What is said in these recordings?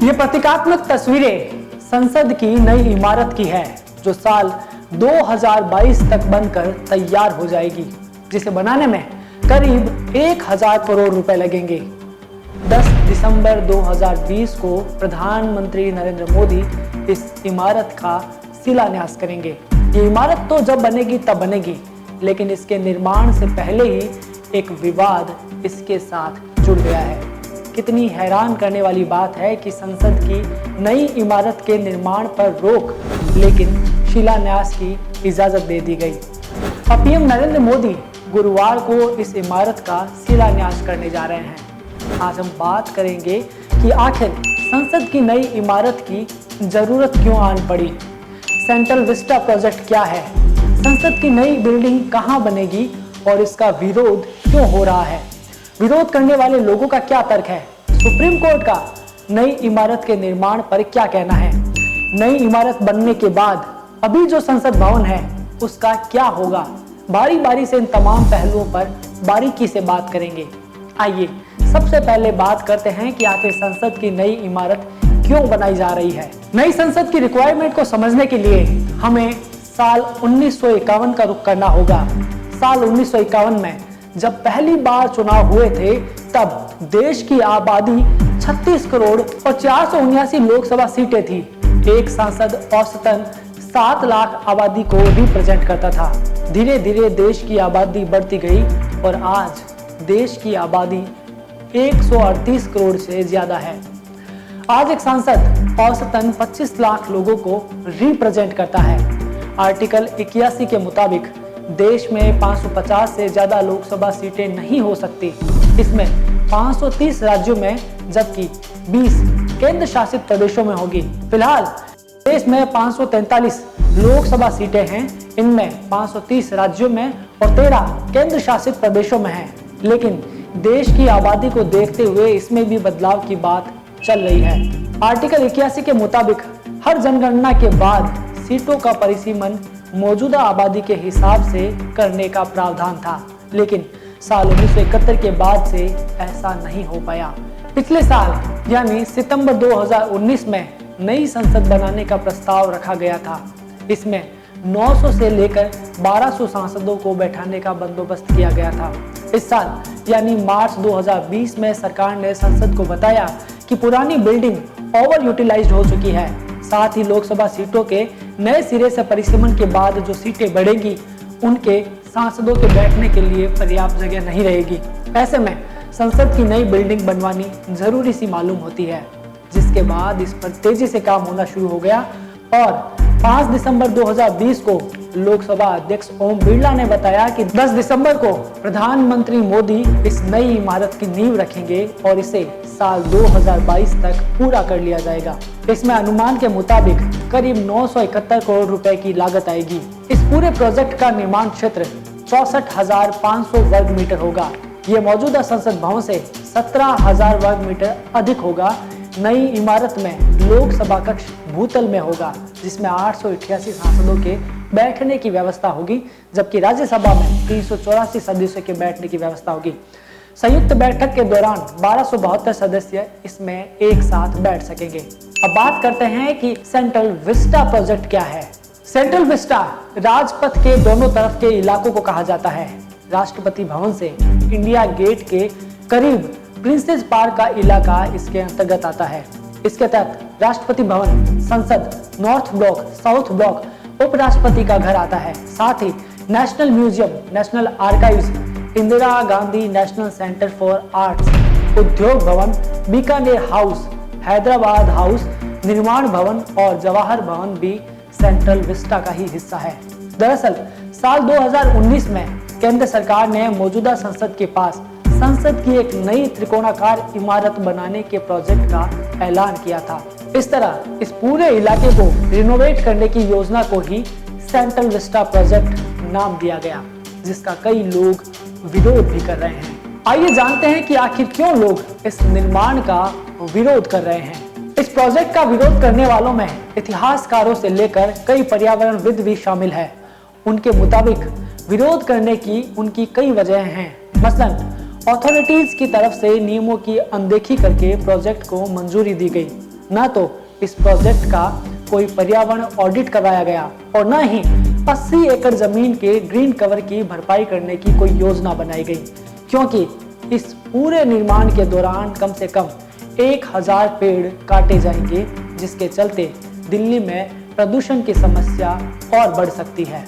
ये प्रतीकात्मक तस्वीरें संसद की नई इमारत की है जो साल 2022 तक बनकर तैयार हो जाएगी, जिसे बनाने में करीब 1000 करोड़ रुपए लगेंगे। 10 दिसंबर 2020 को प्रधानमंत्री नरेंद्र मोदी इस इमारत का शिलान्यास करेंगे। ये इमारत तो जब बनेगी तब बनेगी, लेकिन इसके निर्माण से पहले ही एक विवाद इसके साथ जुड़ गया है। कितनी हैरान करने वाली बात है कि संसद की नई इमारत के निर्माण पर रोक, लेकिन शिलान्यास की इजाजत दे दी गई। अब पीएम नरेंद्र मोदी गुरुवार को इस इमारत का शिलान्यास करने जा रहे हैं। आज हम बात करेंगे कि आखिर संसद की नई इमारत की जरूरत क्यों आन पड़ी, सेंट्रल विस्टा प्रोजेक्ट क्या है, संसद की नई बिल्डिंग कहां बनेगी और इसका विरोध क्यों हो रहा है। विरोध करने वाले लोगों का क्या तर्क है, सुप्रीम कोर्ट का नई इमारत के निर्माण पर क्या कहना है, नई इमारत बनने के बाद अभी जो संसद भवन है उसका क्या होगा। बारी बारी से इन तमाम पहलुओं पर बारीकी से बात करेंगे। आइए सबसे पहले बात करते हैं कि आखिर संसद की नई इमारत क्यों बनाई जा रही है। नई संसद की रिक्वायरमेंट को समझने के लिए हमें साल 1951 का रुख करना होगा। साल 1951 में जब पहली बार चुनाव हुए थे तब देश की आबादी 36 करोड़ और 479 लोकसभा सीटें थी। एक सांसद औसतन 7 लाख आबादी को रिप्रेजेंट करता था। धीरे धीरे देश की आबादी बढ़ती गई और आज देश की आबादी 138 करोड़ से ज्यादा है। आज एक सांसद औसतन 25 लाख लोगों को रिप्रेजेंट करता है। आर्टिकल 81 के मुताबिक देश में 550 से ज्यादा लोकसभा सीटें नहीं हो सकती। इसमें 530 राज्यों में जबकि 20 केंद्र शासित प्रदेशों में होगी। फिलहाल देश में 543 लोकसभा सीटें हैं। इनमें 530 राज्यों में और 13 केंद्र शासित प्रदेशों में हैं। लेकिन देश की आबादी को देखते हुए इसमें भी बदलाव की बात चल रही है। आर्टिकल 81 के मुताबिक हर जनगणना के बाद सीटों का परिसीमन मौजूदा आबादी के हिसाब से करने का प्रावधान था, लेकिन साल 1971 के बाद से ऐसा नहीं हो पाया। पिछले साल यानी सितंबर 2019 में नई संसद बनाने का प्रस्ताव रखा गया था। इसमें 900 से लेकर 1200 सांसदों को बैठाने का बंदोबस्त किया गया था। इस साल यानी मार्च 2020 में सरकार ने संसद को बताया कि पुरानी बिल्डिंग ओवर यूटिलाइज्ड हो चुकी है। साथ ही लोकसभा सीटों के नए सिरे से परिसीमन के बाद जो सीटें बढ़ेंगी उनके सांसदों के बैठने के लिए पर्याप्त जगह नहीं रहेगी। ऐसे में संसद की नई बिल्डिंग बनवानी जरूरी सी मालूम होती है, जिसके बाद इस पर तेजी से काम होना शुरू हो गया और 5 दिसंबर 2020 को लोकसभा अध्यक्ष ओम बिरला ने बताया कि 10 दिसंबर को प्रधानमंत्री मोदी इस नई इमारत की नींव रखेंगे और इसे साल 2022 तक पूरा कर लिया जाएगा। इसमें अनुमान के मुताबिक करीब 971 करोड़ रुपए की लागत आएगी। इस पूरे प्रोजेक्ट का निर्माण क्षेत्र 64,500 वर्ग मीटर होगा। ये मौजूदा संसद भवन से 17,000 वर्ग मीटर अधिक होगा। नई इमारत में लोकसभा कक्ष भूतल में होगा, जिसमें 888 सांसदों के बैठने की व्यवस्था होगी, जबकि राज्यसभा में 384 सदस्यों के बैठने की व्यवस्था होगी। संयुक्त बैठक के दौरान 1272 सदस्य इसमें एक साथ बैठ सकेंगे। अब बात करते हैं कि सेंट्रल विस्टा प्रोजेक्ट क्या है। सेंट्रल विस्टा राजपथ के दोनों तरफ के इलाकों को कहा जाता है। राष्ट्रपति भवन से इंडिया गेट के करीब प्रिंसेस पार्क का इलाका इसके अंतर्गत आता है। इसके तहत राष्ट्रपति भवन, संसद, नॉर्थ ब्लॉक, साउथ ब्लॉक, उपराष्ट्रपति का घर आता है। साथ ही national museum, national archives, Indira Gandhi national centre for arts, Udyog Bhavan, Bikaner house, Hyderabad house, निर्माण भवन और जवाहर भवन भी सेंट्रल विस्टा का ही हिस्सा है। दरअसल साल 2019 में केंद्र सरकार ने मौजूदा संसद के पास संसद की एक नई त्रिकोणाकार इमारत बनाने के प्रोजेक्ट का ऐलान किया था। इस तरह इस पूरे इलाके को रिनोवेट करने की योजना को ही सेंट्रल विस्टा प्रोजेक्ट नाम दिया गया, जिसका कई लोग विरोध भी कर रहे हैं। आइए जानते हैं कि आखिर क्यों लोग इस निर्माण का विरोध कर रहे हैं। इस प्रोजेक्ट का विरोध करने वालों में इतिहासकारों से लेकर कई पर्यावरणविद भी शामिल है। उनके मुताबिक विरोध करने की उनकी कई वजह हैं। मसलन अथॉरिटीज की तरफ से नियमों की अनदेखी करके प्रोजेक्ट को मंजूरी दी गई। न तो इस प्रोजेक्ट का कोई पर्यावरण ऑडिट करवाया गया और न ही 80 एकड़ जमीन के ग्रीन कवर की भरपाई करने की कोई योजना बनाई गई, क्योंकि इस पूरे निर्माण के दौरान कम से कम 1000 पेड़ काटे जाएंगे, जिसके चलते दिल्ली में प्रदूषण की समस्या और बढ़ सकती है।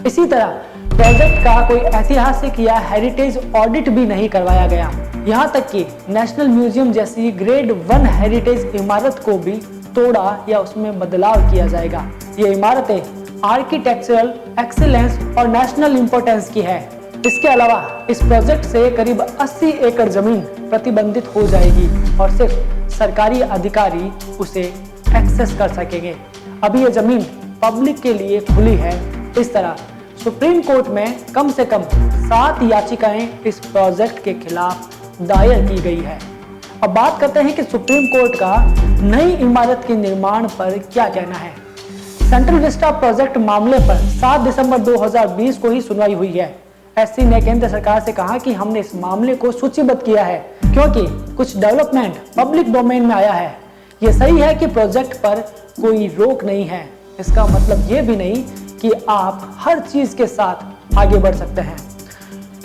इसी तरह प्रोजेक्ट का कोई ऐतिहासिक या हेरिटेज ऑडिट भी नहीं करवाया गया। यहाँ तक कि नेशनल म्यूजियम जैसी ग्रेड 1 हेरिटेज इमारत को भी तोड़ा या उसमें बदलाव किया जाएगा। ये इमारतें आर्किटेक्चरल एक्सीलेंस और नेशनल इंपॉर्टेंस की है। इसके अलावा इस प्रोजेक्ट से करीब 80 एकड़ जमीन प्रतिबंधित हो जाएगी और सिर्फ सरकारी अधिकारी उसे एक्सेस कर सकेंगे। अभी ये जमीन पब्लिक के लिए खुली है। इस तरह सुप्रीम कोर्ट में कम से कम 7 याचिकाएं इस प्रोजेक्ट के खिलाफ दायर की गई है। अब बात करते हैं कि सुप्रीम कोर्ट का नई इमारत के निर्माण पर क्या कहना है। सेंट्रल विस्टा प्रोजेक्ट मामले पर 7 दिसंबर 2020 को ही सुनवाई हुई है। एससी ने केंद्र सरकार से कहा कि हमने इस मामले को सूचीबद्ध किया है क्योंकि कुछ डेवलपमेंट पब्लिक डोमेन में आया है। ये सही है कि प्रोजेक्ट पर कोई रोक नहीं है। इसका मतलब ये भी नहीं कि आप हर चीज के साथ आगे बढ़ सकते हैं।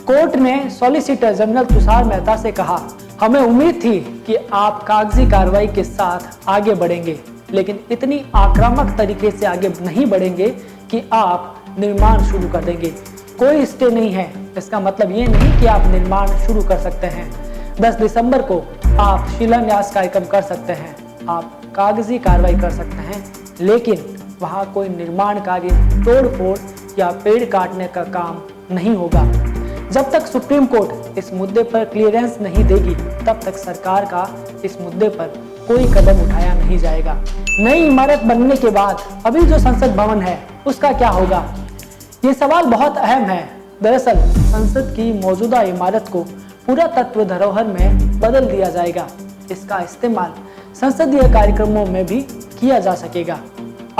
कोर्ट ने सॉलिसिटर जनरल तुषार मेहता से कहा, हमें उम्मीद थी कि आप कागजी कार्रवाई के साथ आगे बढ़ेंगे, लेकिन इतनी आक्रामक तरीके से आगे नहीं बढ़ेंगे कि आप निर्माण शुरू कर देंगे। कोई स्टे नहीं है। इसका मतलब ये नहीं कि आप निर्माण शुरू कर सकते हैं। 10 दिसंबर को आप शिलान्यास कार्यक्रम कर सकते हैं, आप कागजी कार्रवाई कर सकते हैं, लेकिन वहाँ कोई निर्माण कार्य, तोड़फोड़ या पेड़ काटने का काम नहीं होगा। जब तक सुप्रीम कोर्ट इस मुद्दे पर क्लियरेंस नहीं देगी, तब तक सरकार का इस मुद्दे पर कोई कदम उठाया नहीं जाएगा। नई इमारत बनने के बाद अभी जो संसद भवन है उसका क्या होगा? ये सवाल बहुत अहम है। दरअसल संसद की मौजूदा इमारत को पुरातत्व धरोहर में बदल दिया जाएगा। इसका इस्तेमाल संसदीय कार्यक्रमों में भी किया जा सकेगा।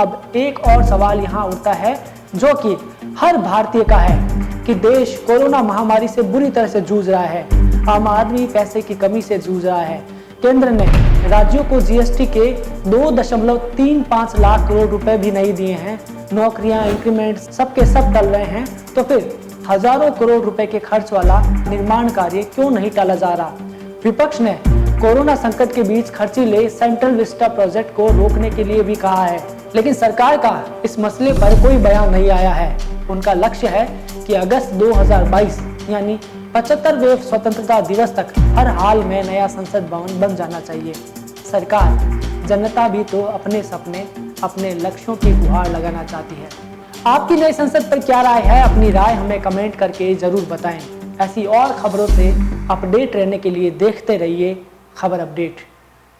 अब एक और सवाल यहाँ उठता है जो कि हर भारतीय का है कि देश कोरोना महामारी से बुरी तरह से जूझ रहा है। आम आदमी पैसे की कमी से जूझ रहा है। केंद्र ने राज्यों को जीएसटी के 2.35 लाख करोड़ रुपए भी नहीं दिए हैं। नौकरियां, इंक्रीमेंट सबके सब टल रहे हैं, तो फिर हजारों करोड़ रुपए के खर्च वाला निर्माण कार्य क्यों नहीं टाला जा रहा? विपक्ष ने कोरोना संकट के बीच खर्चीले सेंट्रल विस्टा प्रोजेक्ट को रोकने के लिए भी कहा है, लेकिन सरकार का इस मसले पर कोई बयान नहीं आया है। उनका लक्ष्य है कि अगस्त 2022 यानी 75वें स्वतंत्रता दिवस तक हर हाल में नया संसद भवन बन जाना चाहिए। सरकार, जनता भी तो अपने सपने, अपने लक्ष्यों की गुहार लगाना चाहती है। आपकी नई संसद पर क्या राय है? अपनी राय हमें कमेंट करके जरूर बताएं। ऐसी और खबरों से अपडेट रहने के लिए देखते रहिए खबर अपडेट।